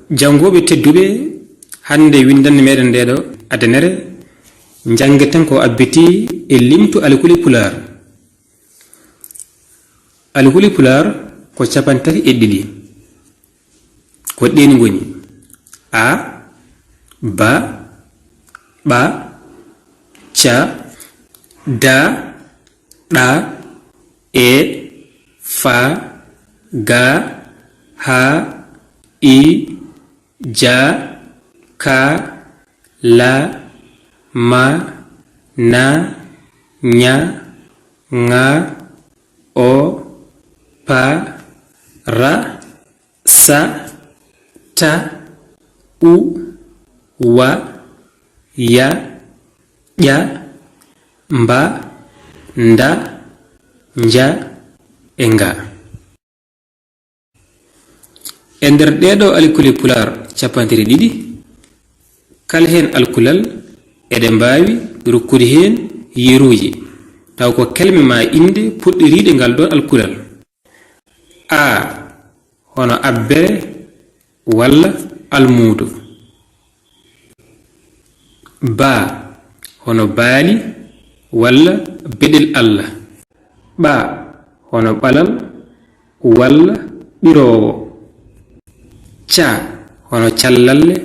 jangoɓe tedduɓe hande windanne meɗen ndeɗo adanere jangeten ko abbiti e limtu alkuli pular. Alkuli pular ko capantati e ɗiɗi ko ɗeni goni a ba ɓa ca da ɗa e fa ga ha i ja ka la ma na nya nga o pa ra sa ta u wa ya ya mba nda nja e nga. E nder ɗeɗo alkuli pular capantiri ɗiɗi kala hen alkulal eɗe mbawi rokkude hen yeruji taw ko kelme ma inde puɗɗiriɗe ngal ɗon alkulal. A hono abbere walla almudo. Ba hono baali walla beɗel Allah. Ɓa hono ɓalal walla ɓirowo. Ca hono callalle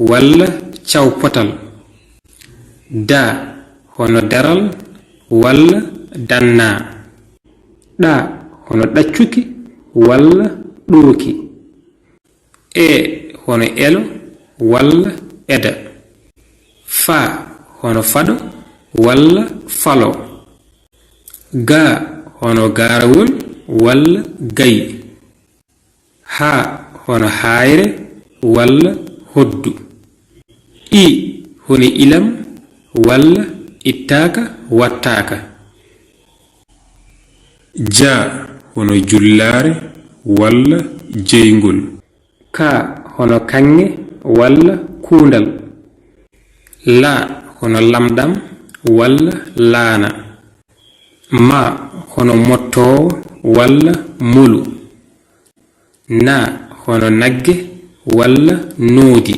walla cawpotal. Da hono daral walla danna. Ɗa hono ɗaccuki walla ɗooki. E hono elo walla eda. Fa hono fado walla falo. Ga hono garawol walla gayi. Ha hono hayre walla hoddu. I hono ilam walla ittaka wattaka. Ja hono jullare walla jeygol. Ka hono kange walla kundal. La hono lamdam walla laana. Ma hono mottowo walla mulu. Na hono nagge walla noodi.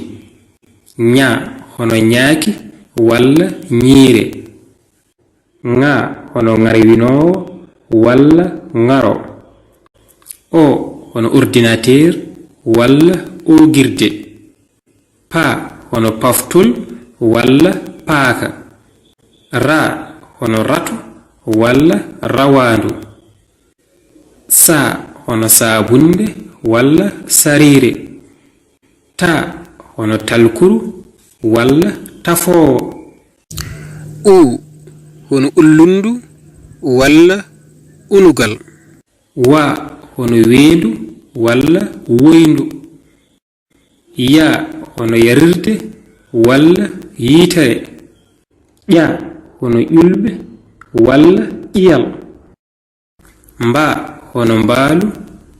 Nya hono nyaaki walla ñiire. Nga hono ngarwinowo walla ngaro. O hono ordinateur walla ogirde. Pa hono paftul walla paaka. Ra hono ratu walla rawandu. Sa hono sabunde walla sarire. Ta hono talkuru walla tafowo. U hono ullundu walla unugal. Wa hono weendu walla woyndu. Ya hono yarirde walla yiitare. Ƴa hono ƴulɓe walla ƴiyal. Mba hono mbaalu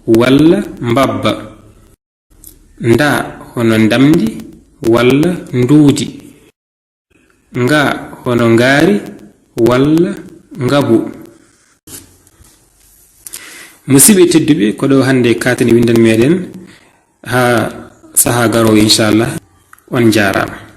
walla mbabba. Nda hono ndamdi walla nduudi. Nga hono ngaari walla ngabu. Musidɓe tedduɓe ko ɗo hande katani windan meɗen ha saha garowo inchallah on jarama.